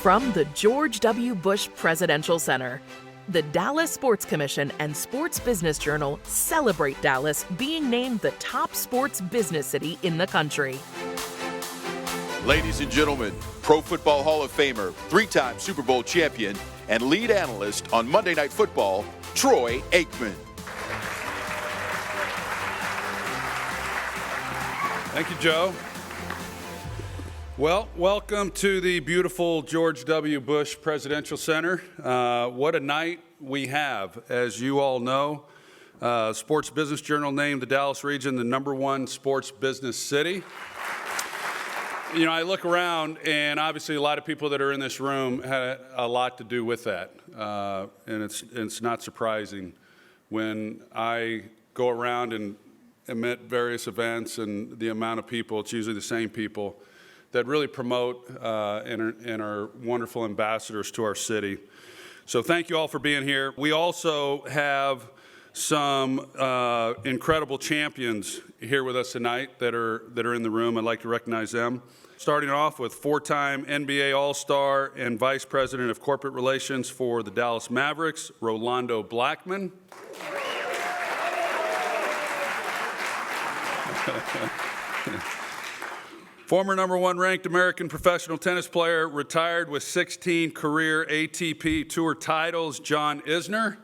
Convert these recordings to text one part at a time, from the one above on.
From the George W. Bush Presidential Center, the Dallas Sports Commission and Sports Business Journal celebrate Dallas being named the top sports business city in the country. Ladies and gentlemen, Pro Football Hall of Famer, three-time Super Bowl champion, and lead analyst on Monday Night Football, Troy Aikman. Thank you, Joe. Well, welcome to the beautiful George W. Bush Presidential Center. What a night we have. As you all know, Sports Business Journal named the Dallas region the #1 sports business city. You know, I look around, and obviously a lot of people that are in this room had a lot to do with that. And it's not surprising when I go around and am at various events and the amount of people, it's usually the same people, that really promote and are wonderful ambassadors to our city. So thank you all for being here. We also have some incredible champions here with us tonight that are in the room. I'd like to recognize them. Starting off with four-time NBA All-Star and Vice President of Corporate Relations for the Dallas Mavericks, Rolando Blackman. Former #1 ranked American professional tennis player, retired with 16 career ATP Tour titles, John Isner.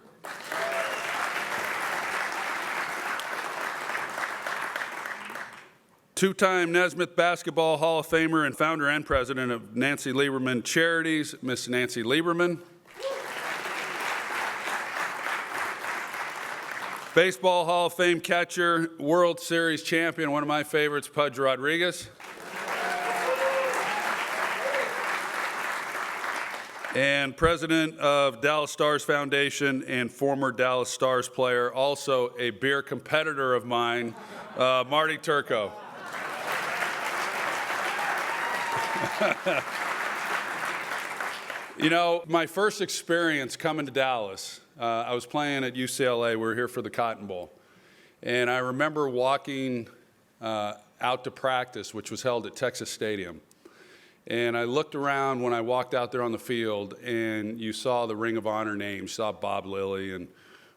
Two-time Nesmith Basketball Hall of Famer and founder and president of Nancy Lieberman Charities, Miss Nancy Lieberman. Baseball Hall of Fame catcher, World Series champion, one of my favorites, Pudge Rodriguez. And president of Dallas Stars Foundation and former Dallas Stars player, also a beer competitor of mine, Marty Turco. You know, my first experience coming to Dallas, I was playing at UCLA. We were here for the Cotton Bowl. And I remember walking out to practice, which was held at Texas Stadium. And I looked around when I walked out there on the field, and you saw the Ring of Honor names. You saw Bob Lilly and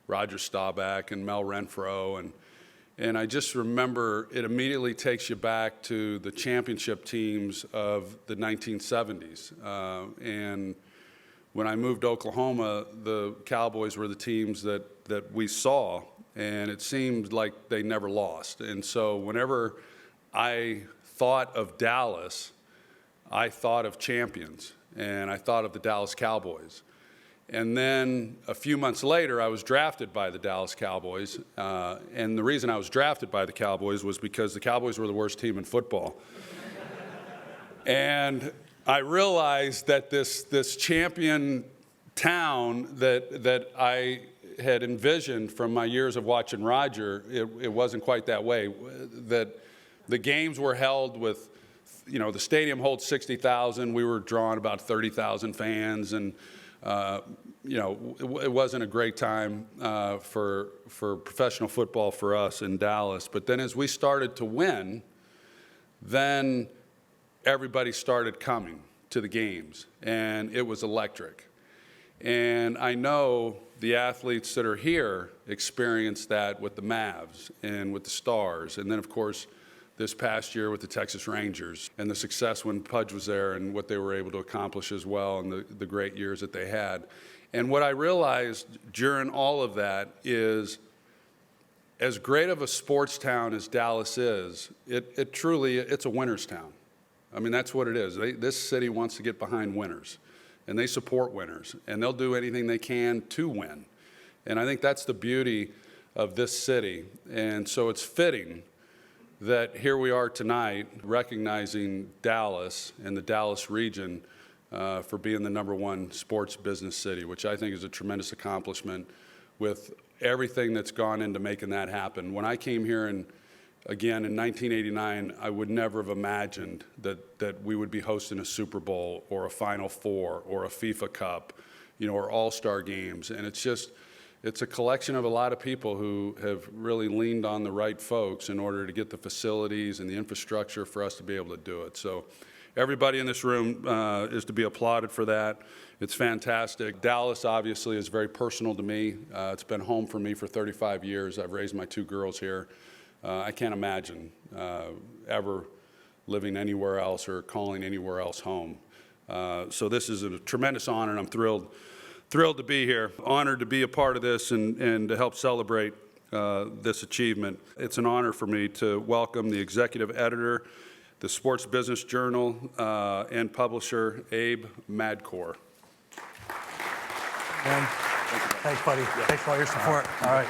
Roger Staubach and Mel Renfro. And I just remember it immediately takes you back to the championship teams of the 1970s. And when I moved to Oklahoma, the Cowboys were the teams that we saw, and it seemed like they never lost. And so whenever I thought of Dallas, I thought of champions, and I thought of the Dallas Cowboys. And then a few months later, I was drafted by the Dallas Cowboys. And the reason I was drafted by the Cowboys was because the Cowboys were the worst team in football. And I realized that this champion town that I had envisioned from my years of watching Roger, it wasn't quite that way. That the games were held with, you know, the stadium holds 60,000. We were drawing about 30,000 fans, and you know, it wasn't a great time for professional football for us in Dallas. But then as we started to win, then everybody started coming to the games, and it was electric. And I know the athletes that are here experienced that with the Mavs and with the Stars, and then of course this past year with the Texas Rangers, and the success when Pudge was there and what they were able to accomplish as well, and the great years that they had. And what I realized during all of that is, as great of a sports town as Dallas is, it truly, it's a winner's town. I mean, that's what it is. This city wants to get behind winners, and they support winners, and they'll do anything they can to win. And I think that's the beauty of this city. And so it's fitting that here we are tonight recognizing Dallas and the Dallas region for being the #1 sports business city, which I think is a tremendous accomplishment with everything that's gone into making that happen. When I came here again in 1989, I would never have imagined that we would be hosting a Super Bowl or a Final Four or a FIFA Cup, you know, or All-Star games. And it's a collection of a lot of people who have really leaned on the right folks in order to get the facilities and the infrastructure for us to be able to do it. So everybody in this room is to be applauded for that. It's fantastic. Dallas, obviously, is very personal to me. It's been home for me for 35 years. I've raised my 2 girls here. I can't imagine ever living anywhere else or calling anywhere else home. So this is a tremendous honor, and I'm thrilled to be here. Honored to be a part of this and to help celebrate this achievement. It's an honor for me to welcome the executive editor, the Sports Business Journal, and publisher, Abe Madkour. Thanks, buddy. Thanks for all your support. All right.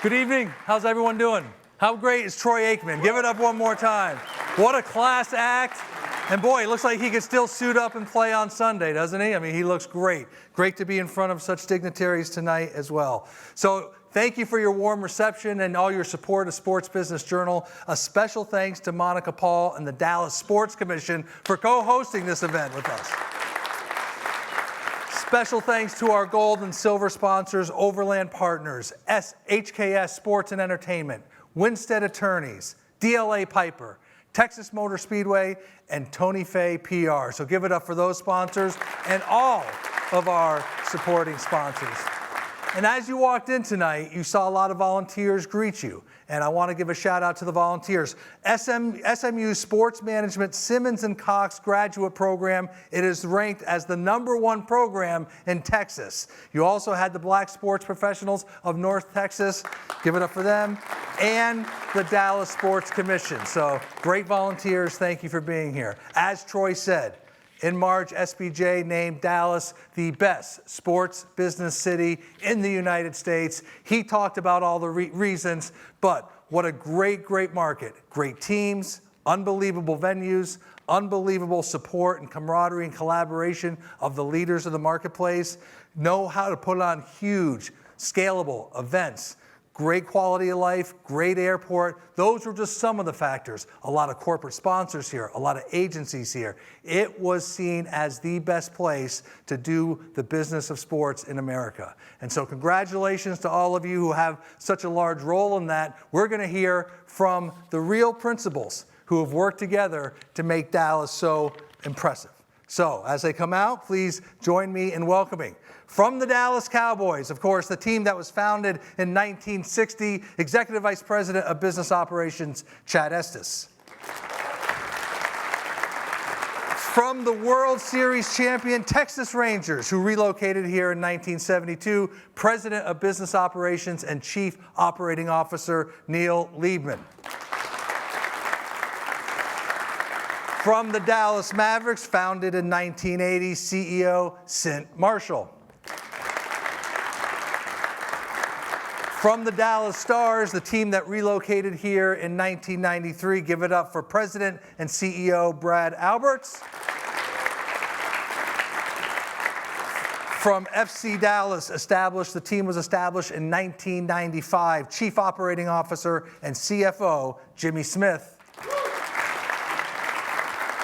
Good evening. How's everyone doing? How great is Troy Aikman? Give it up one more time. What a class act. And boy, it looks like he could still suit up and play on Sunday, doesn't he? I mean, he looks great. Great to be in front of such dignitaries tonight as well. So thank you for your warm reception and all your support of Sports Business Journal. A special thanks to Monica Paul and the Dallas Sports Commission for co-hosting this event with us. Special thanks to our gold and silver sponsors, Overland Partners, HKS Sports and Entertainment, Winstead Attorneys, DLA Piper, Texas Motor Speedway, and Tony Fay PR. So give it up for those sponsors and all of our supporting sponsors. And as you walked in tonight, you saw a lot of volunteers greet you. And I want to give a shout out to the volunteers. SMU Sports Management Simmons and Cox graduate program. It is ranked as the #1 program in Texas. You also had the Black Sports Professionals of North Texas. Give it up for them. And the Dallas Sports Commission. So great volunteers. Thank you for being here. As Troy said, in March, SBJ named Dallas the best sports business city in the United States. He talked about all the reasons, but what a great, great market. Great teams, unbelievable venues, unbelievable support and camaraderie and collaboration of the leaders of the marketplace, know how to put on huge, scalable events. Great quality of life, great airport. Those were just some of the factors. A lot of corporate sponsors here, a lot of agencies here. It was seen as the best place to do the business of sports in America. And so congratulations to all of you who have such a large role in that. We're going to hear from the real principals who have worked together to make Dallas so impressive. So as they come out, please join me in welcoming from the Dallas Cowboys, of course, the team that was founded in 1960, Executive Vice President of Business Operations, Chad Estes. From the World Series champion Texas Rangers, who relocated here in 1972, President of Business Operations and Chief Operating Officer, Neil Liebman. From the Dallas Mavericks, founded in 1980, CEO Cint Marshall. From the Dallas Stars, the team that relocated here in 1993, give it up for President and CEO Brad Alberts. From FC Dallas, the team was established in 1995, Chief Operating Officer and CFO Jimmy Smith.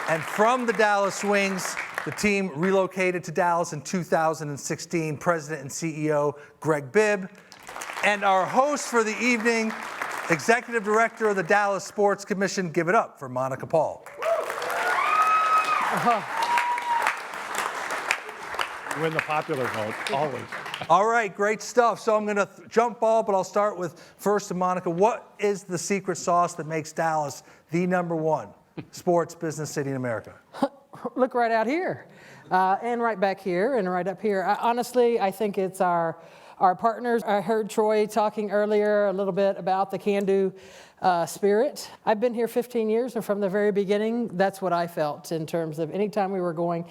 And from the Dallas Wings, the team relocated to Dallas in 2016, President and CEO Greg Bibb. And our host for the evening, Executive Director of the Dallas Sports Commission, give it up for Monica Paul. Win the popular vote, always. All right, great stuff. So I'm going to jump ball, but I'll start with first to Monica. What is the secret sauce that makes Dallas the #1 sports business city in America? Look right out here, and right back here, and right up here. Honestly, I think it's our partners. I heard Troy talking earlier a little bit about the can-do spirit. I've been here 15 years, and from the very beginning, that's what I felt in terms of anytime we were going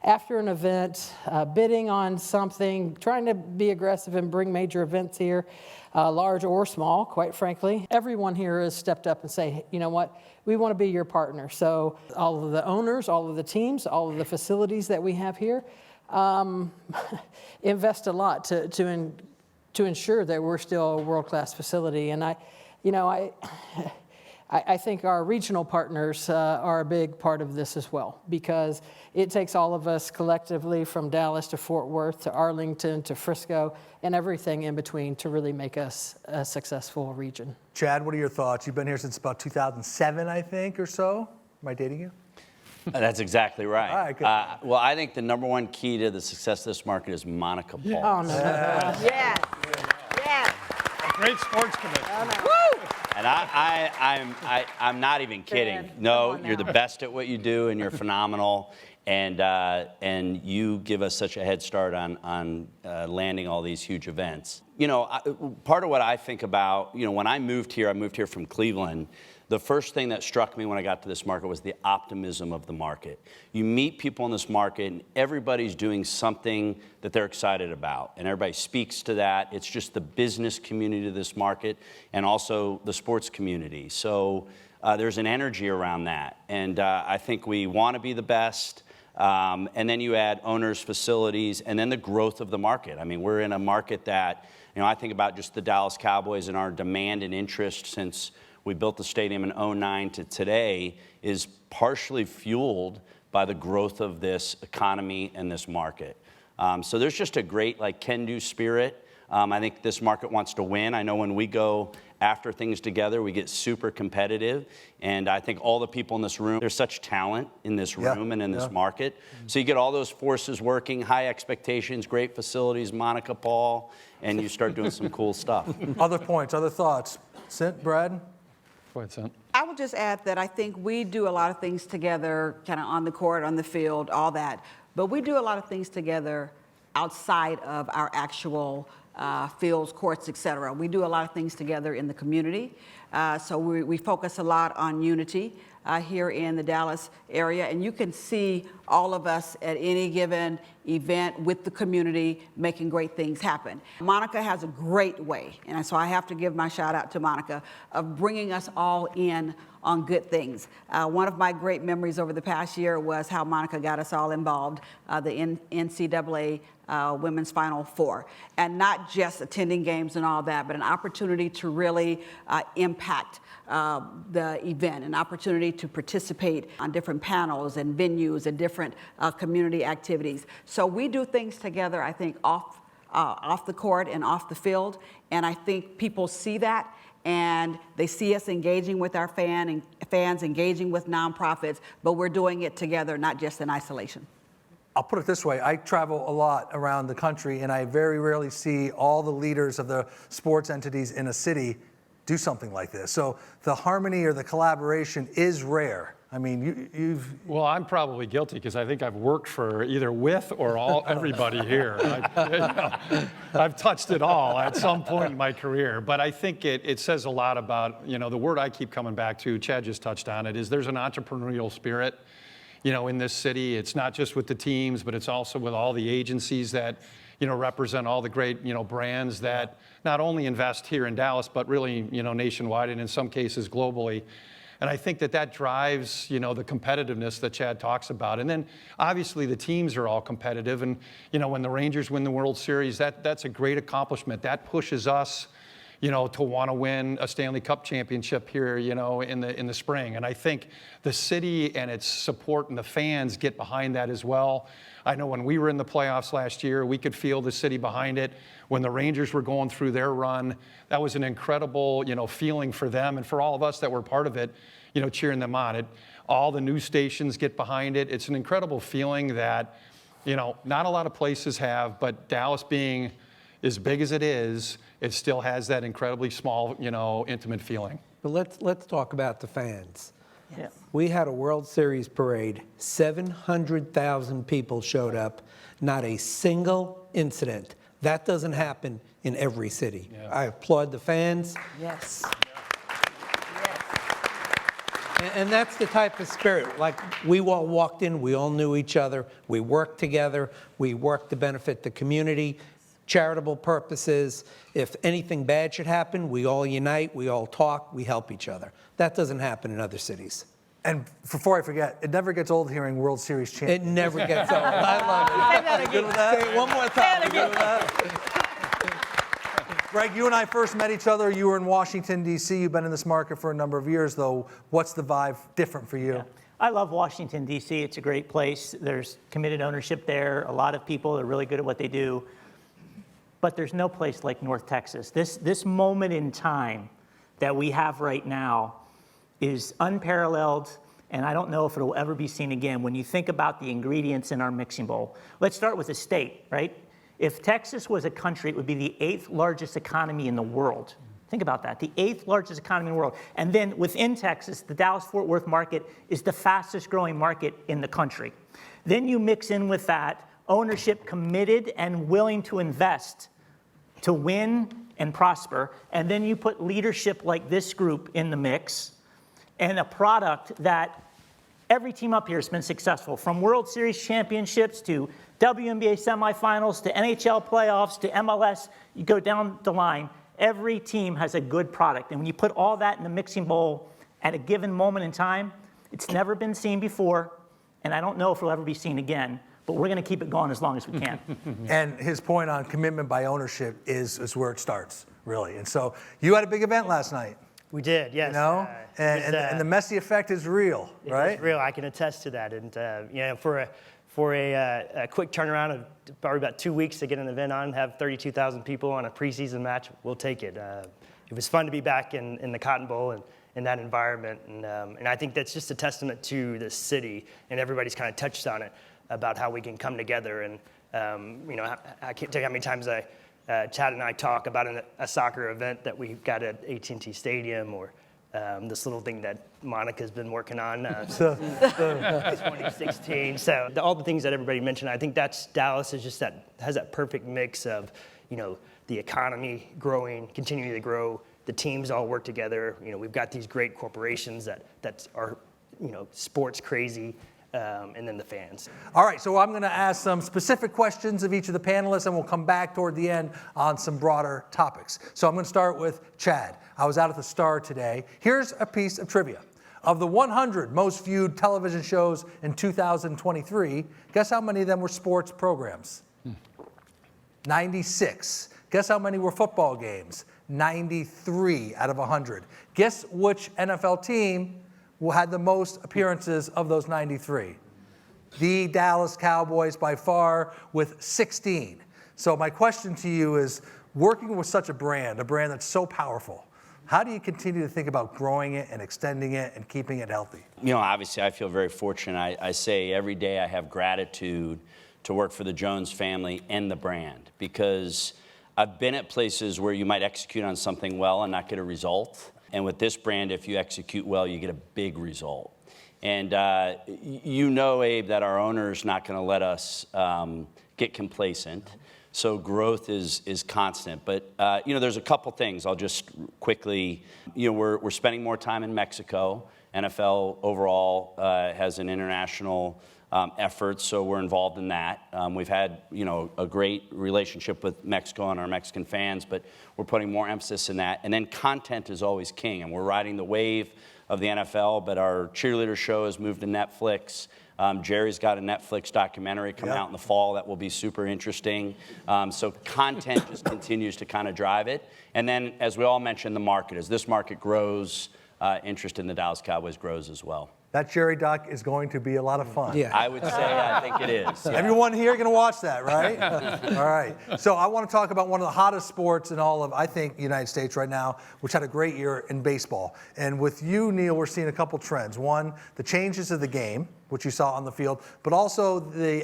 after an event, bidding on something, trying to be aggressive and bring major events here, large or small, quite frankly. Everyone here has stepped up and say, you know what, we want to be your partner. So all of the owners, all of the teams, all of the facilities that we have here, invest a lot to ensure that we're still a world-class facility. And I think our regional partners are a big part of this as well, because it takes all of us collectively from Dallas to Fort Worth to Arlington to Frisco and everything in between to really make us a successful region. Chad, what are your thoughts? You've been here since about 2007, I think, or so. Am I dating you? That's exactly right. All right, good. Well, I think the number one key to the success of this market is Monica Paul. Oh, no. Yes. Yes. Great sports commission. And I'm not even kidding. Ben, No, come on you're the now. best at what you do, and you're phenomenal. And you give us such a head start on landing all these huge events. You know, part of what I think about, you know, when I moved here from Cleveland. The first thing that struck me when I got to this market was the optimism of the market. You meet people in this market, and everybody's doing something that they're excited about, and everybody speaks to that. It's just the business community of this market and also the sports community. So there's an energy around that, and I think we want to be the best. And then you add owners, facilities, and then the growth of the market. I mean, we're in a market that, you know, I think about just the Dallas Cowboys and our demand and interest since we built the stadium in 2009 to today is partially fueled by the growth of this economy and this market. So there's just a great can-do spirit. I think this market wants to win. I know when we go after things together, we get super competitive. And I think all the people in this room, there's such talent in this room and in this market. So you get all those forces working, high expectations, great facilities, Monica Paul, and you start doing some cool stuff. Other points, other thoughts? Brad? Go ahead, Sint. I would just add that I think we do a lot of things together, kind of on the court, on the field, all that. But we do a lot of things together outside of our actual fields, courts, et cetera. We do a lot of things together in the community. So we focus a lot on unity here in the Dallas area. And you can see all of us at any given event with the community making great things happen. Monica has a great way, and so I have to give my shout out to Monica, of bringing us all in on good things. One of my great memories over the past year was how Monica got us all involved, the NCAA Women's Final Four. And not just attending games and all that, but an opportunity to really impact the event, an opportunity to participate on different panels and venues and different community activities. So we do things together, I think, off the court and off the field. And I think people see that, and they see us engaging with our fans, engaging with nonprofits, but we're doing it together, not just in isolation. I'll put it this way. I travel a lot around the country, and I very rarely see all the leaders of the sports entities in a city do something like this. So the harmony or the collaboration is rare. I mean, you've... Well, I'm probably guilty because I think I've worked for either with or everybody here. I've touched it all at some point in my career. But I think it says a lot about, you know, the word I keep coming back to, Chad just touched on it, is there's an entrepreneurial spirit, you know, in this city. It's not just with the teams, but it's also with all the agencies that, you know, represent all the great, you know, brands that not only invest here in Dallas, but really, you know, nationwide and in some cases globally. And I think that drives, you know, the competitiveness that Chad talks about. And then obviously the teams are all competitive. And, you know, when the Rangers win the World Series, that's a great accomplishment. That pushes us, you know, to want to win a Stanley Cup championship here, you know, in the spring. And I think the city and its support and the fans get behind that as well. I know when we were in the playoffs last year, we could feel the city behind it. When the Rangers were going through their run, that was an incredible, you know, feeling for them and for all of us that were part of it, you know, cheering them on. All the news stations get behind it. It's an incredible feeling that, you know, not a lot of places have, but Dallas being as big as it is, it still has that incredibly small, you know, intimate feeling. But let's talk about the fans. Yes. We had a World Series parade. 700,000 people showed up. Not a single incident. That doesn't happen in every city. Yeah. I applaud the fans. Yes. And that's the type of spirit. Like, we all walked in, we all knew each other, we worked together, we worked to benefit the community, charitable purposes. If anything bad should happen, we all unite, we all talk, we help each other. That doesn't happen in other cities. And before I forget, it never gets old hearing World Series champions. It never gets old. I love it. Say that again. Good with that? Say it one more time. Good with that? Greg, you and I first met each other. You were in Washington, D.C. You've been in this market for a number of years, though. What's the vibe different for you? Yeah. I love Washington, D.C. It's a great place. There's committed ownership there. A lot of people are really good at what they do. But there's no place like North Texas. This moment in time that we have right now is unparalleled. and I don't know if it'll ever be seen again. When you think about the ingredients in our mixing bowl, let's start with the state, right? If Texas was a country, it would be the 8th largest economy in the world. Think about that, the 8th largest economy in the world. And then within Texas, the Dallas-Fort Worth market is the fastest growing market in the country. Then you mix in with that ownership committed and willing to invest to win and prosper. And then you put leadership like this group in the mix and a product that every team up here has been successful, from World Series championships to WNBA semifinals to NHL playoffs to MLS. You go down the line, every team has a good product. And when you put all that in the mixing bowl at a given moment in time, it's never been seen before, and I don't know if it'll ever be seen again, but we're going to keep it going as long as we can. And his point on commitment by ownership is where it starts, really. And so you had a big event last night. We did, yes. You know, and the Messi effect is real, right? It's real. I can attest to that. And you know, for a quick turnaround of probably about 2 weeks to get an event on, have 32,000 people on a preseason match, we'll take it. It was fun to be back in the Cotton Bowl and in that environment, and I think that's just a testament to the city, and everybody's kind of touched on it about how we can come together. And you know, I can't tell you how many times Chad and I talk about a soccer event that we got at AT&T Stadium, or this little thing that Monica's been working on since 2016. So all the things that everybody mentioned, I think Dallas is just has that perfect mix of, you know, the economy growing, continuing to grow, the teams all work together. You know, we've got these great corporations that are, you know, sports crazy. And then the fans. All right, so I'm going to ask some specific questions of each of the panelists, and we'll come back toward the end on some broader topics. So I'm going to start with Chad. I was out at the Star today. Here's a piece of trivia. Of the 100 most viewed television shows in 2023, guess how many of them were sports programs? 96. Guess how many were football games? 93 out of 100. Guess which NFL team had the most appearances of those 93? The Dallas Cowboys by far, with 16. So my question to you is, working with such a brand that's so powerful, how do you continue to think about growing it and extending it and keeping it healthy? You know, obviously I feel very fortunate. I say every day I have gratitude to work for the Jones family and the brand, because I've been at places where you might execute on something well and not get a result. And with this brand, if you execute well, you get a big result. And you know, Abe, that our owner's not going to let us get complacent. So growth is constant. But, you know, there's a couple things. I'll just quickly, you know, we're spending more time in Mexico. NFL overall has an international effort, so we're involved in that. We've had, you know, a great relationship with Mexico and our Mexican fans, but we're putting more emphasis in that. And then content is always king, and we're riding the wave of the NFL, but our cheerleader show has moved to Netflix. Jerry's got a Netflix documentary coming out in the fall that will be super interesting. So content just continues to kind of drive it. And then, as we all mentioned, the market. As this market grows, interest in the Dallas Cowboys grows as well. That Jerry doc is going to be a lot of fun. Yeah. I would say I think it is. Yeah. Everyone here going to watch that, right? All right. So I want to talk about one of the hottest sports in all of, I think, the United States right now, which had a great year in baseball. And with you, Neil, we're seeing a couple trends. One, the changes of the game, which you saw on the field, but also the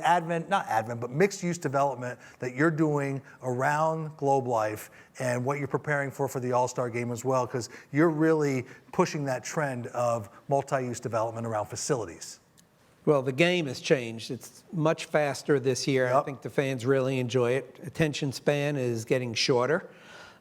but mixed-use development that you're doing around Globe Life and what you're preparing for the All-Star Game as well, because you're really pushing that trend of multi-use development around facilities. Well, the game has changed. It's much faster this year. Yep. I think the fans really enjoy it. Attention span is getting shorter.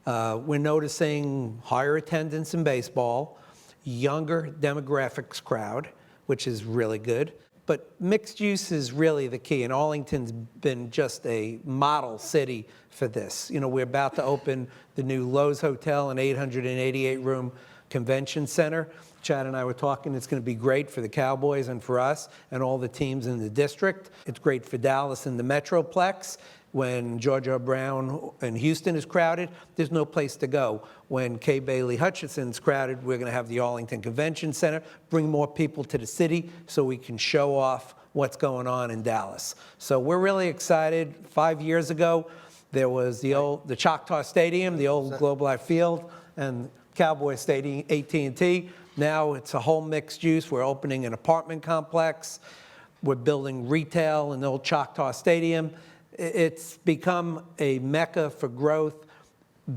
We're noticing higher attendance in baseball, younger demographics crowd, which is really good. But mixed use is really the key, and Arlington's been just a model city for this. You know, we're about to open the new Lowe's Hotel, an 888-room convention center. Chad and I were talking, it's going to be great for the Cowboys and for us and all the teams in the district. It's great for Dallas and the Metroplex. When George R. Brown in Houston is crowded, there's no place to go. When Kay Bailey Hutchinson's crowded, we're going to have the Arlington Convention Center, bring more people to the city so we can show off what's going on in Dallas. So we're really excited. 5 years ago, there was the Choctaw Stadium, the old Globe Life Field, and Cowboy Stadium, AT&T. Now it's a whole mixed use. We're opening an apartment complex. We're building retail in the old Choctaw Stadium. It's become a mecca for growth,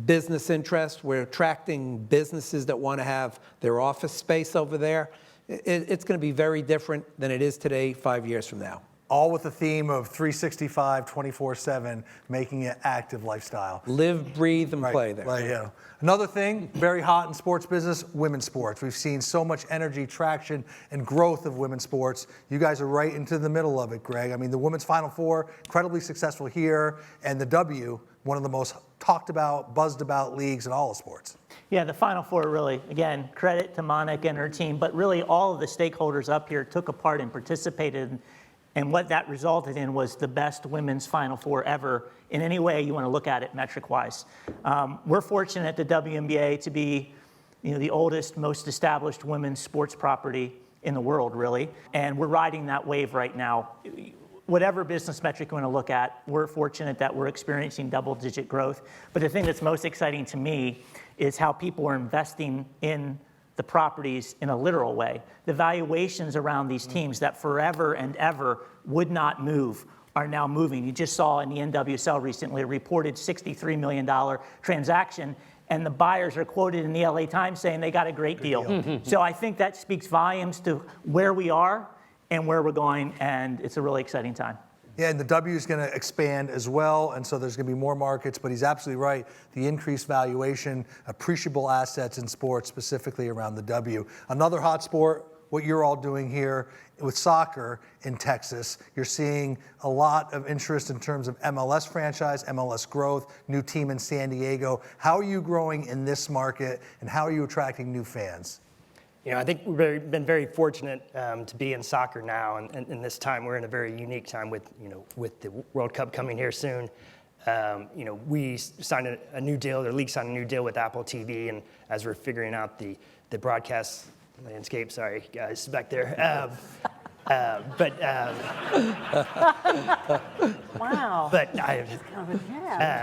business interest. We're attracting businesses that want to have their office space over there. It's going to be very different than it is today 5 years from now. All with the theme of 365, 24/7, making it active lifestyle. Live, breathe, and play there. Right, yeah. Another thing, very hot in sports business, women's sports. We've seen so much energy, traction, and growth of women's sports. You guys are right into the middle of it, Greg. I mean, the Women's Final Four, incredibly successful here, and the W, one of the most talked about, buzzed about leagues in all of sports. Yeah, the Final Four really, again, credit to Monica and her team, but really all of the stakeholders up here took a part and participated. And what that resulted in was the best women's Final Four ever in any way you want to look at it metric-wise. We're fortunate at the WNBA to be, the oldest, most established women's sports property in the world, really. And we're riding that wave right now. Whatever business metric you want to look at, we're fortunate that we're experiencing double-digit growth. But the thing that's most exciting to me is how people are investing in the properties in a literal way. The valuations around these teams that forever and ever would not move are now moving. You just saw in the NWSL recently a reported $63 million transaction, and the buyers are quoted in the LA Times saying they got a great deal. So I think that speaks volumes to where we are and where we're going, and it's a really exciting time. Yeah, and the W is going to expand as well, and so there's going to be more markets, but he's absolutely right. The increased valuation, appreciable assets in sports, specifically around the W. Another hot sport, what you're all doing here with soccer in Texas. You're seeing a lot of interest in terms of MLS franchise, MLS growth, new team in San Diego. How are you growing in this market, and how are you attracting new fans? I think we've been very fortunate to be in soccer now, and in this time we're in a very unique time with the World Cup coming here soon. We signed a new deal. The league signed a new deal with Apple TV, and as we're figuring out the broadcast landscape, sorry guys back there. Wow. But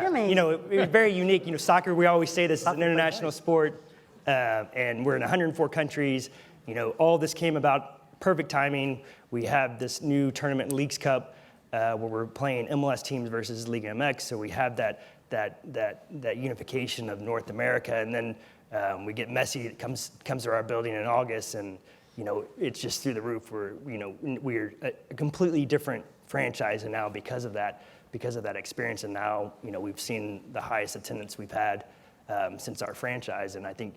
Jimmy. it's very unique. Soccer. We always say this is an international sport. And we're in 104 countries. All this came about perfect timing. We have this new tournament, Leagues Cup, where we're playing MLS teams versus Liga MX. So we have that unification of North America, and then we get Messi that comes to our building in August, and it's just through the roof. We're a completely different franchise, and now because of that experience, and now we've seen the highest attendance we've had since our franchise, and I think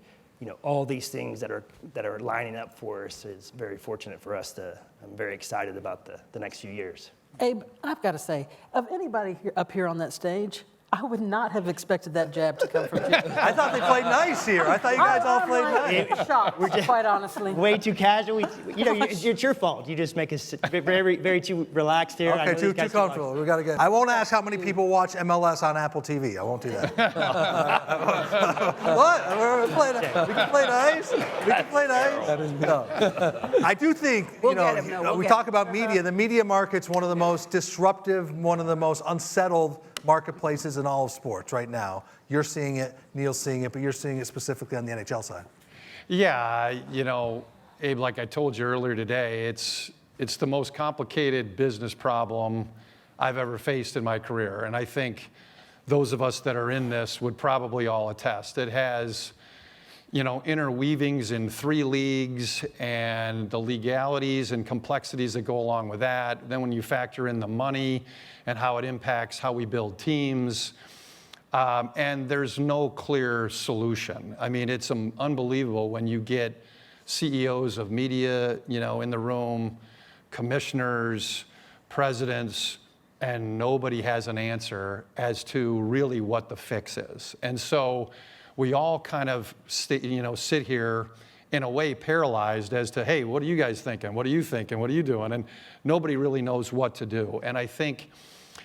all these things that are lining up for us is very fortunate for us. I'm very excited about the next few years. Abe, I've got to say, of anybody up here on that stage, I would not have expected that jab to come from Jimmy. I thought they played nice here. I thought you guys all played nice. I'm shocked, quite honestly. Way too casual. It's your fault. You just make us very, very too relaxed here. Okay, too comfortable. We got to get. I won't ask how many people watch MLS on Apple TV. I won't do that. What? We can play nice. We can play nice. No. I do think we talk about media. The media market's one of the most disruptive, one of the most unsettled marketplaces in all of sports right now. You're seeing it, Neil's seeing it, but you're seeing it specifically on the NHL side. Yeah, Abe, like I told you earlier today, it's the most complicated business problem I've ever faced in my career. And I think those of us that are in this would probably all attest. It has, interweavings in 3 leagues and the legalities and complexities that go along with that. Then when you factor in the money and how it impacts how we build teams, and there's no clear solution. I mean, it's unbelievable when you get CEOs of media, in the room, commissioners, presidents, and nobody has an answer as to really what the fix is. And so we all kind of sit here in a way paralyzed as to, hey, what are you guys thinking? What are you thinking? What are you doing? And nobody really knows what to do. And I think,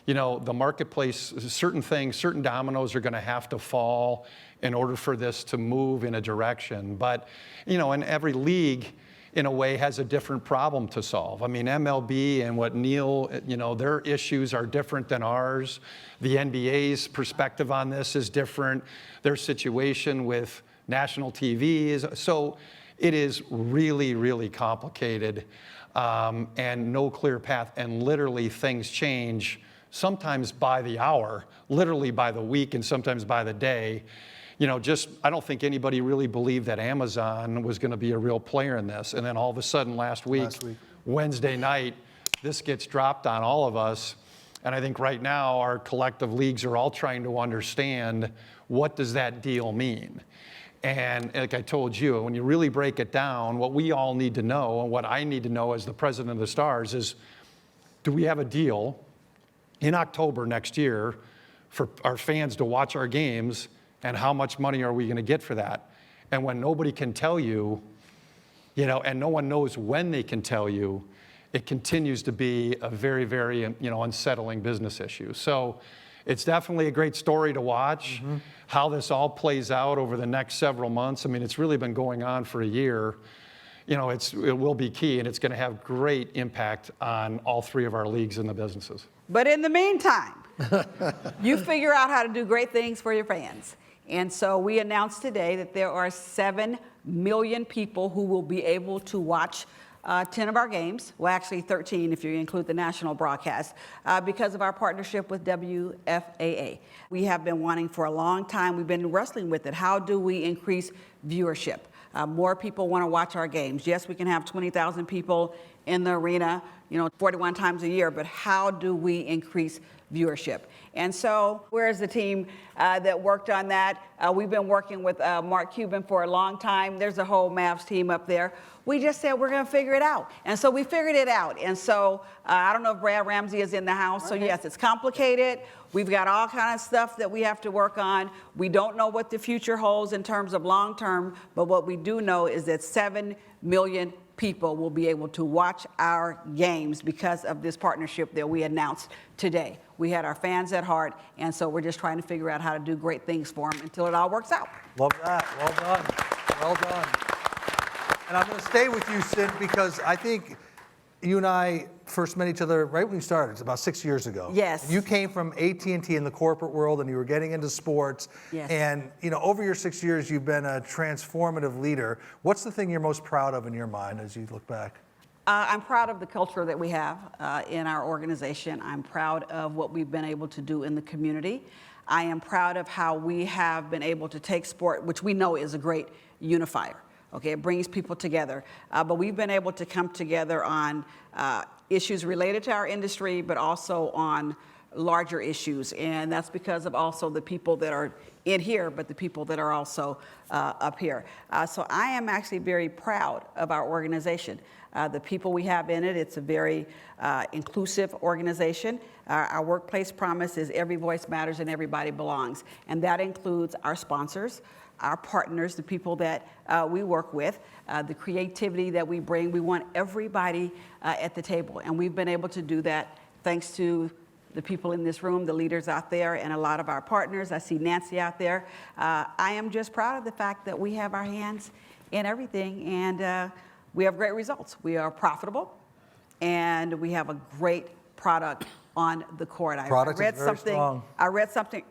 the marketplace, certain dominoes are going to have to fall in order for this to move in a direction. But, and every league, in a way, has a different problem to solve. I mean, MLB and what Neil, their issues are different than ours. The NBA's perspective on this is different. Their situation with national TV is, so It is really, really complicated and no clear path. And literally things change sometimes by the hour, literally by the week, and sometimes by the day. You know, I don't think anybody really believed that Amazon was going to be a real player in this. And then all of a sudden last week, Wednesday night, this gets dropped on all of us. And I think right now our collective leagues are all trying to understand, what does that deal mean? And like I told you, when you really break it down, what we all need to know, and what I need to know as the president of the Stars, is do we have a deal in October next year for our fans to watch our games, and how much money are we going to get for that? And when nobody can tell you, you know, and no one knows when they can tell you, it continues to be a very, very, you know, unsettling business issue. So it's definitely a great story to watch, how this all plays out over the next several months. I mean, it's really been going on for a year. You know, it will be key, and it's going to have great impact on all three of our leagues and the businesses. But in the meantime, you figure out how to do great things for your fans. And so we announced today that there are 7 million people who will be able to watch 10 of our games, well, actually 13 if you include the national broadcast, because of our partnership with WFAA. We have been wanting for a long time, we've been wrestling with it. How do we increase viewership? More people want to watch our games. Yes, we can have 20,000 people in the arena, you know, 41 times a year, but how do we increase viewership? And so where's the team that worked on that? We've been working with Mark Cuban for a long time. There's a whole Mavs team up there. We just said we're going to figure it out. And so we figured it out. And so I don't know if Brad Ramsey is in the house. So yes, it's complicated. We've got all kinds of stuff that we have to work on. We don't know what the future holds in terms of long term, but what we do know is that 7 million people will be able to watch our games because of this partnership that we announced today. We had our fans at heart, and so we're just trying to figure out how to do great things for them until it all works out. Love that. Well done. Well done. And I'm going to stay with you, Sid, because I think you and I first met each other right when you started. It's about 6 years ago. Yes. You came from AT&T in the corporate world, and you were getting into sports. Yes. And you know, over your 6 years, you've been a transformative leader. What's the thing you're most proud of in your mind as you look back? I'm proud of the culture that we have in our organization. I'm proud of what we've been able to do in the community. I am proud of how we have been able to take sport, which we know is a great unifier. Okay, it brings people together. But we've been able to come together on issues related to our industry, but also on larger issues. And that's because of also the people that are in here, but the people that are also up here. So I am actually very proud of our organization. The people we have in it, it's a very inclusive organization. Our workplace promise is every voice matters and everybody belongs. And that includes our sponsors, our partners, the people that we work with, the creativity that we bring. We want everybody at the table. And we've been able to do that thanks to the people in this room, the leaders out there, and a lot of our partners. I see Nancy out there. I am just proud of the fact that we have our hands in everything, and we have great results. We are profitable, and we have a great product on the court. I read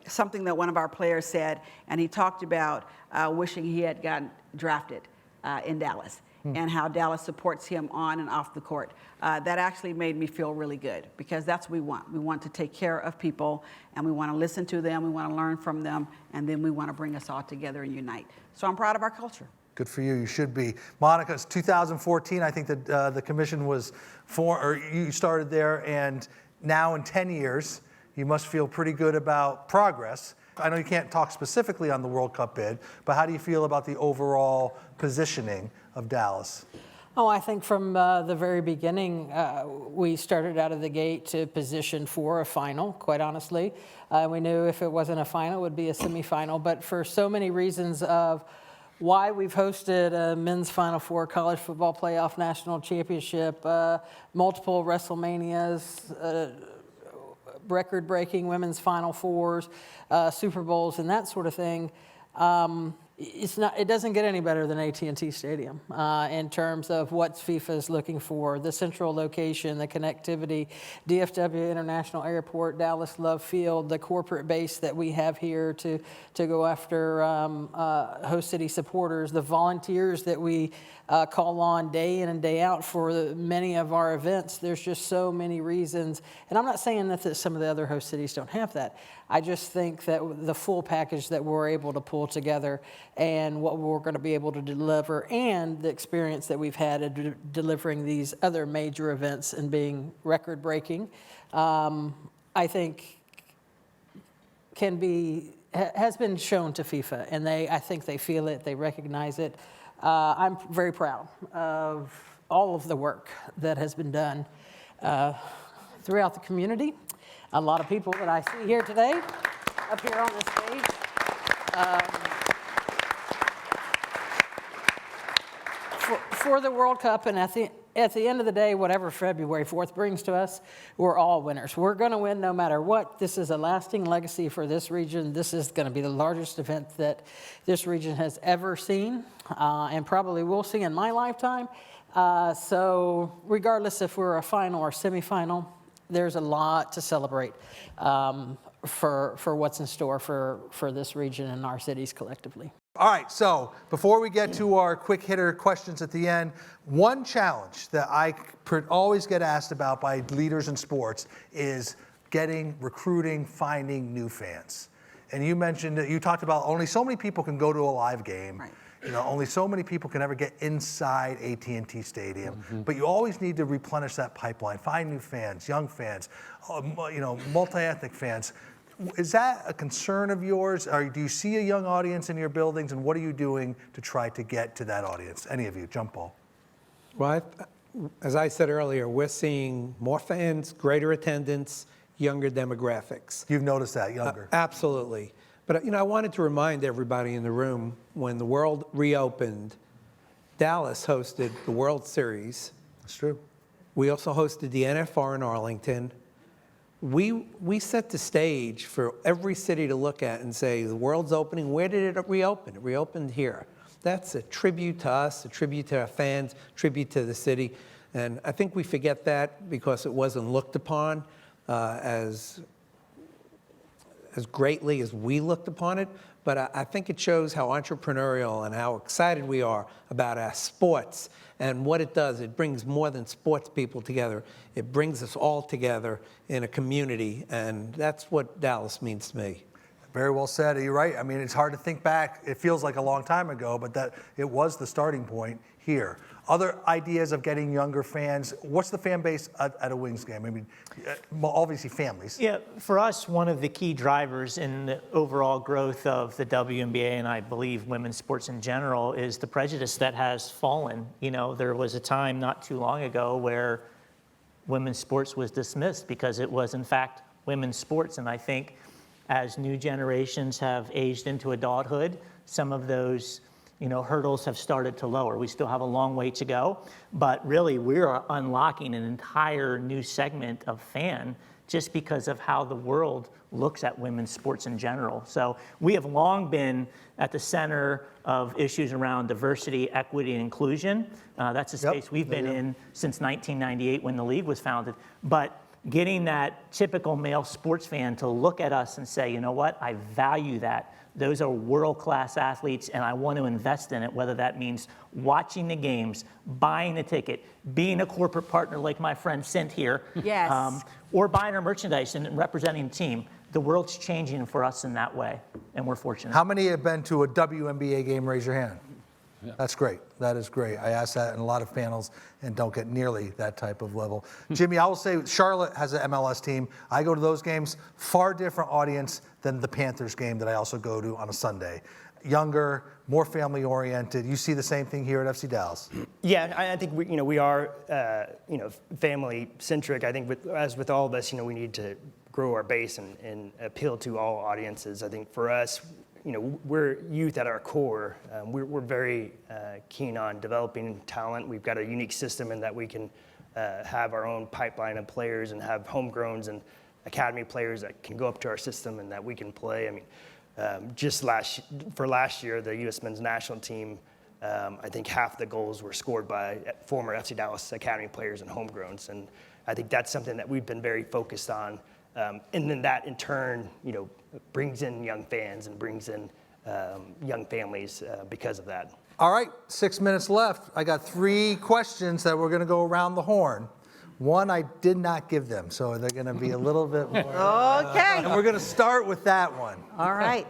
something that one of our players said, and he talked about wishing he had gotten drafted in Dallas, and how Dallas supports him on and off the court. That actually made me feel really good, because that's what we want. We want to take care of people, and we want to listen to them, we want to learn from them, and then we want to bring us all together and unite. So I'm proud of our culture. Good for you. You should be. Monica, it's 2014. I think that the commission was you started there, and now in 10 years, you must feel pretty good about progress. I know you can't talk specifically on the World Cup bid, but how do you feel about the overall positioning of Dallas? Oh, I think from the very beginning, we started out of the gate to position for a final, quite honestly. We knew if it wasn't a final, it would be a semifinal, but for so many reasons of why we've hosted a men's Final Four, college football playoff national championship, multiple WrestleManias, record-breaking women's Final Fours, Super Bowls, and that sort of thing. it doesn't get any better than AT&T Stadium in terms of what FIFA is looking for, the central location, the connectivity, DFW International Airport, Dallas Love Field, the corporate base that we have here to go after host city supporters, the volunteers that we call on day in and day out for many of our events. There's just so many reasons. And I'm not saying that some of the other host cities don't have that. I just think that the full package that we're able to pull together and what we're going to be able to deliver and the experience that we've had at delivering these other major events and being record-breaking, I think has been shown to FIFA, and I think they feel it, they recognize it. I'm very proud of all of the work that has been done throughout the community. A lot of people that I see here today, up here on the stage. For the World Cup, and at the end of the day, whatever February 4th brings to us, we're all winners. We're going to win no matter what. This is a lasting legacy for this region. This is going to be the largest event that this region has ever seen, and probably will see in my lifetime. So regardless if we're a final or semifinal, there's a lot to celebrate for what's in store for this region and our cities collectively. All right, so before we get to our quick hitter questions at the end, one challenge that I always get asked about by leaders in sports is recruiting, finding new fans. And you mentioned that you talked about only so many people can go to a live game. Right. Only so many people can ever get inside AT&T Stadium, but you always need to replenish that pipeline, find new fans, young fans, multi-ethnic fans. Is that a concern of yours? Or do you see a young audience in your buildings, and what are you doing to try to get to that audience? Any of you, jump ball. Well, as I said earlier, we're seeing more fans, greater attendance, younger demographics. You've noticed that, younger. Absolutely. But I wanted to remind everybody in the room, when the world reopened, Dallas hosted the World Series. That's true. We also hosted the NFR in Arlington. We set the stage for every city to look at and say, the world's opening, where did it reopen? It reopened here. That's a tribute to us, a tribute to our fans, tribute to the city. And I think we forget that because it wasn't looked upon as greatly as we looked upon it, but I think it shows how entrepreneurial and how excited we are about our sports and what it does. It brings more than sports people together. It brings us all together in a community, and that's what Dallas means to me. Very well said. You're right. I mean, it's hard to think back. It feels like a long time ago, but that it was the starting point here. Other ideas of getting younger fans. What's the fan base at a Wings game? I mean, obviously families. Yeah, for us, one of the key drivers in the overall growth of the WNBA, and I believe women's sports in general, is the prejudice that has fallen. There was a time not too long ago where women's sports was dismissed because it was, in fact, women's sports. And I think as new generations have aged into adulthood, some of those hurdles have started to lower. We still have a long way to go, but really we are unlocking an entire new segment of fan just because of how the world looks at women's sports in general. So we have long been at the center of issues around diversity, equity, and inclusion. That's a space we've been in since 1998 when the league was founded. But getting that typical male sports fan to look at us and say, you know what, I value that. Those are world-class athletes, and I want to invest in it, whether that means watching the games, buying a ticket, being a corporate partner like my friend Sint here, yes. Or buying our merchandise and representing the team. The world's changing for us in that way, and we're fortunate. How many have been to a WNBA game? Raise your hand. Yeah. That's great. That is great. I ask that in a lot of panels and don't get nearly that type of level. Jimmy, I will say Charlotte has an MLS team. I go to those games, far different audience than the Panthers game that I also go to on a Sunday. Younger, more family oriented. You see the same thing here at FC Dallas. Yeah, I think we are family centric. I think as with all of us, we need to grow our base and appeal to all audiences. I think for us, we're youth at our core. We're very keen on developing talent. We've got a unique system in that we can have our own pipeline of players and have homegrowns and academy players that can go up to our system and that we can play. I mean, Just for last year, the U.S. men's national team, I think half the goals were scored by former FC Dallas Academy players and homegrowns, and I think that's something that we've been very focused on. And then that in turn, brings in young fans and brings in young families because of that. All right, 6 minutes left. I got 3 questions that we're going to go around the horn. One I did not give them, so they're going to be a little bit more. Okay. And we're going to start with that one. All right.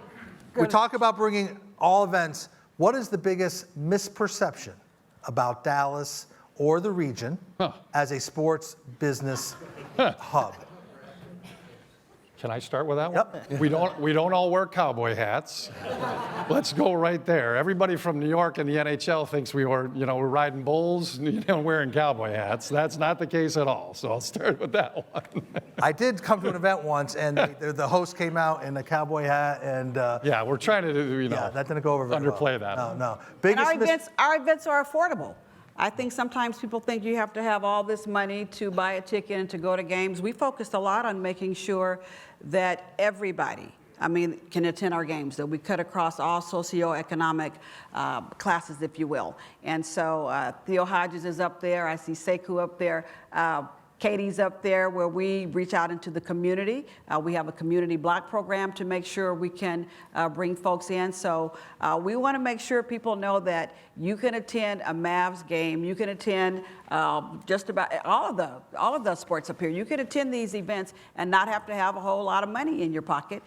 We talk about bringing all events. What is the biggest misperception about Dallas or the region as a sports business hub? Can I start with that one? Yep. We don't all wear cowboy hats. Let's go right there. Everybody from New York and the NHL thinks we're riding bulls, wearing cowboy hats. That's not the case at all. So I'll start with that one. I did come to an event once, and the host came out in a cowboy hat, and yeah, we're trying to that didn't go over very underplay well. that. No. And our events are affordable. I think sometimes people think you have to have all this money to buy a ticket and to go to games. We focused a lot on making sure that everybody, can attend our games, that we cut across all socioeconomic classes, if you will. And so Theo Hodges is up there. I see Sekou up there. Katie's up there, where we reach out into the community. We have a community block program to make sure we can bring folks in. So we want to make sure people know that you can attend a Mavs game. You can attend just about all of the sports up here. You can attend these events and not have to have a whole lot of money in your pocket.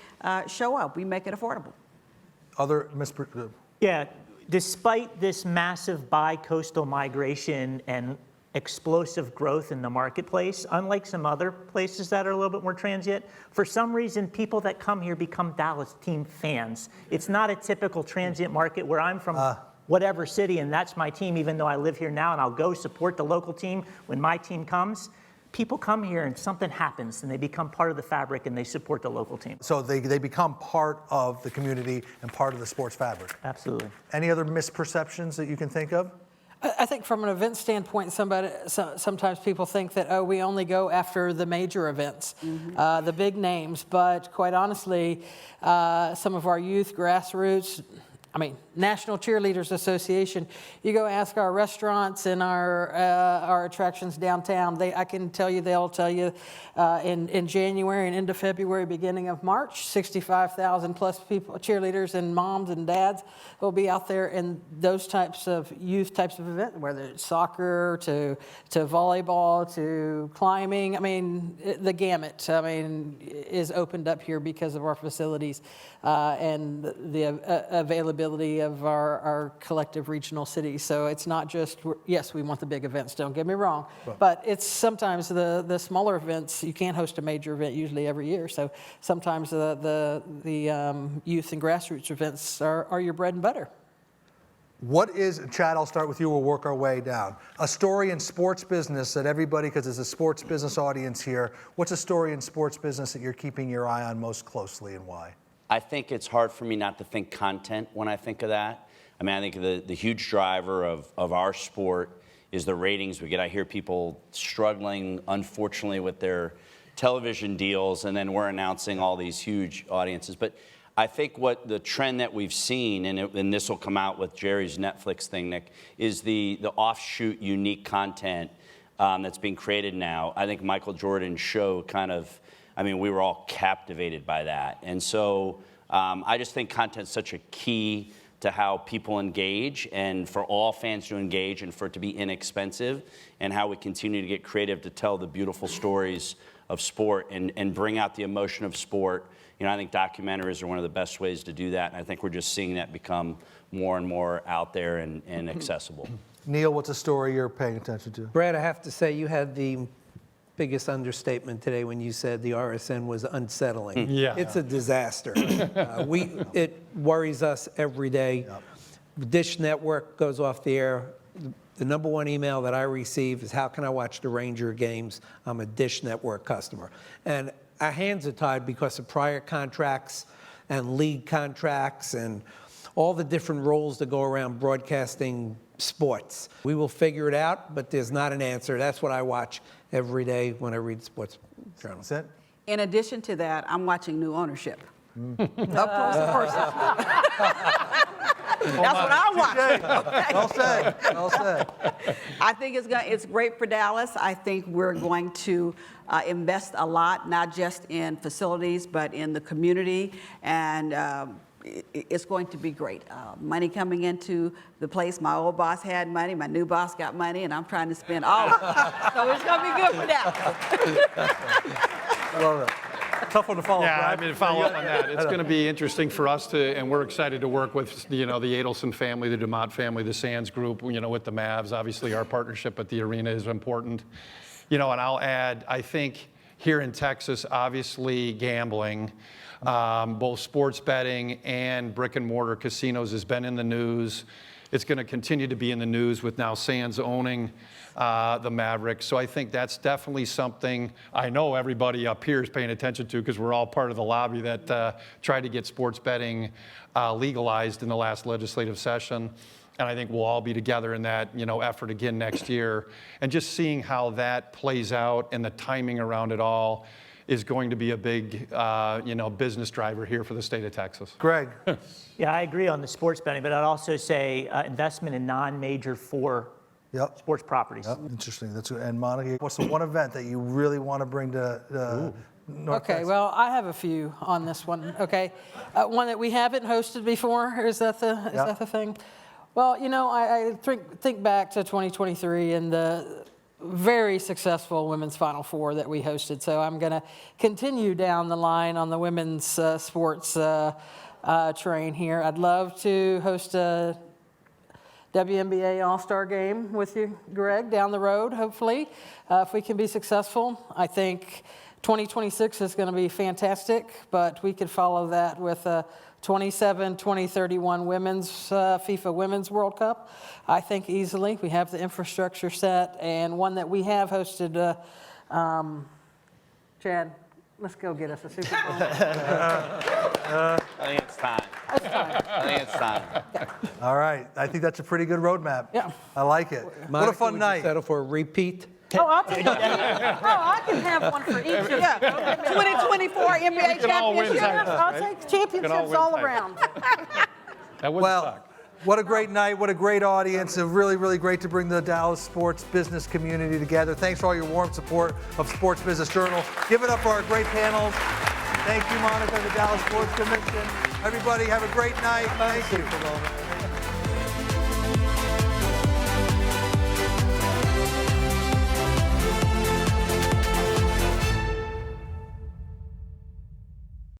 Show up. We make it affordable. Other Yeah, despite this massive bi-coastal migration and explosive growth in the marketplace, unlike some other places that are a little bit more transient, for some reason, people that come here become Dallas team fans. It's not a typical transient market where I'm from whatever city and that's my team, even though I live here now and I'll go support the local team when my team comes. People come here and something happens and they become part of the fabric and they support the local team. So they become part of the community and part of the sports fabric. Absolutely. Any other misperceptions that you can think of? I think from an event standpoint, sometimes people think that, we only go after the major events, the big names. But quite honestly, some of our youth, grassroots, National Cheerleaders Association, you go ask our restaurants and our attractions downtown, I can tell you, they'll tell you in January and into February, beginning of March, 65,000 plus people, cheerleaders and moms and dads will be out there in those types of youth types of events, whether it's soccer to volleyball to climbing. The gamut, is opened up here because of our facilities and the availability of our collective regional cities. So it's not just, yes, we want the big events, don't get me wrong, but it's sometimes the smaller events. You can't host a major event usually every year, so sometimes the youth and grassroots events are your bread and butter. What is, Chad, I'll start with you, we'll work our way down. A story in sports business that everybody, because there's a sports business audience here, what's a story in sports business that you're keeping your eye on most closely and why? I think it's hard for me not to think content when I think of that. I think the huge driver of our sport is the ratings we get. I hear people struggling, unfortunately, with their television deals, and then we're announcing all these huge audiences. But I think what the trend that we've seen, and this will come out with Jerry's Netflix thing, Nick, is the offshoot unique content that's being created now. I think Michael Jordan's show we were all captivated by that. And so I just think content's such a key to how people engage, and for all fans to engage, and for it to be inexpensive, and how we continue to get creative to tell the beautiful stories of sport and bring out the emotion of sport. I think documentaries are one of the best ways to do that, and I think we're just seeing that become more and more out there and accessible. Neil, what's a story you're paying attention to? Brad, I have to say you had the biggest understatement today when you said the RSN was unsettling. Yeah. It's a disaster. It worries us every day. Yep. Dish Network goes off the air. The number one email that I receive is, how can I watch the Ranger games? I'm a Dish Network customer. And our hands are tied because of prior contracts and league contracts and all the different roles that go around broadcasting sports. We will figure it out, but there's not an answer. That's what I watch every day when I read sports journals. In addition to that, I'm watching new ownership. Up close and personal. That's what I want. Okay. Well said. Well said. I think it's great for Dallas. I think we're going to invest a lot, not just in facilities, but in the community, and it's going to be great. Money coming into the place. My old boss had money, my new boss got money, and I'm trying to spend all of it. So it's going to be good for Dallas. Love it. Tough one to follow. Yeah, Brad. I mean, to follow up on that, it's going to be interesting for us to, and we're excited to work with, the Adelson family, the DeMott family, the Sands group, with the Mavs. Obviously, our partnership at the arena is important. And I'll add, I think here in Texas, obviously gambling, both sports betting and brick and mortar casinos has been in the news. It's going to continue to be in the news with now Sands owning the Mavericks. So I think that's definitely something I know everybody up here is paying attention to, because we're all part of the lobby that tried to get sports betting legalized in the last legislative session. And I think we'll all be together in that effort again next year. And just seeing how that plays out and the timing around it all is going to be a big business driver here for the state of Texas. Greg. Yeah, I agree on the sports betting, but I'd also say investment in non-major sports properties. Yep. Interesting. That's good. And Monica, what's the one event that you really want to bring to North Okay, Texas? well, I have a few on this one. Okay, one that we haven't hosted before. Is that the thing? Well, I think back to 2023 and the very successful women's Final Four that we hosted. So I'm going to continue down the line on the women's sports train here. I'd love to host a WNBA All-Star game with you, Greg, down the road, hopefully, if we can be successful. I think 2026 is going to be fantastic, but we could follow that with a 2031 women's FIFA Women's World Cup. I think easily. We have the infrastructure set, and one that we have hosted. Chad, let's go get us a Super Bowl. I think it's time. That's fine. I think it's time. All right. I think that's a pretty good roadmap. Yeah. I like it. Monica, what a fun would you night. settle for a repeat? Oh, I'll take that. Oh, I can have one for each of you. Yeah. 2024 NBA can all win championship. titles. I'll take championships all around. That wouldn't Well, suck. what a great night. What a great audience. Really, really great to bring the Dallas sports business community together. Thanks for all your warm support of Sports Business Journal. Give it up for our great panels. Thank you, Monica, the Dallas Sports Commission. Everybody, have a great night. Thank you.